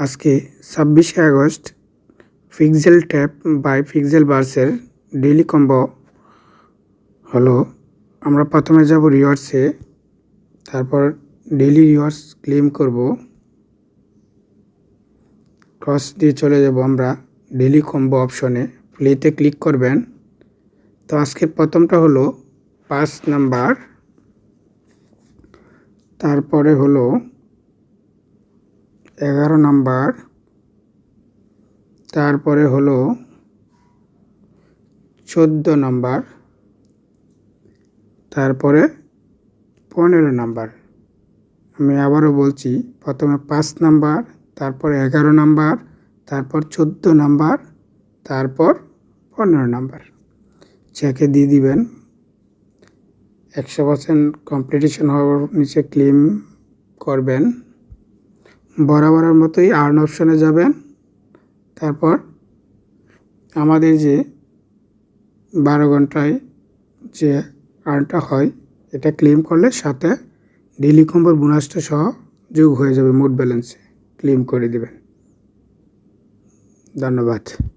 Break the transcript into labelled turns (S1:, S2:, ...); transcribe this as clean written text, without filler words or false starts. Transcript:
S1: আজকে 26শে আগস্ট পিক্সেল ট্যাপ বাই পিক্সেল বার্সের ডেইলি কম্বো হলো। আমরা প্রথমে যাব রিওয়ার্ডসে, তারপর ডেইলি রিওয়ার্ডস ক্লেম করব। ক্রস দিয়ে চলে যাব আমরা ডেইলি কম্বো অপশনে, প্লেতে ক্লিক করবেন। তো আজকে প্রথমটা হলো 5 নাম্বার, তারপরে হলো 11 নাম্বার, তারপরে হলো 14 নাম্বার, তারপরে 15 নাম্বার। আমি আবারও বলছি, প্রথমে 5 নাম্বার, তারপর 11 নাম্বার, তারপর 14 নাম্বার, তারপর 15 নাম্বার। চেকে দিয়ে দিবেন। 100% কমপ্লিটেশন হওয়ার নিচে ক্লেম করবেন। বরাবরের মতোই আর্ন অপশনে যাবেন। তারপর আমাদের যে 12 ঘন্টায় যে আর্নটা হয়, এটা ক্লেম করলে সাথে ডেইলি কম্বোর বোনাসটা সহ যোগ হয়ে যাবে মোট ব্যালেন্সে। ক্লেম করে দেবেন। ধন্যবাদ।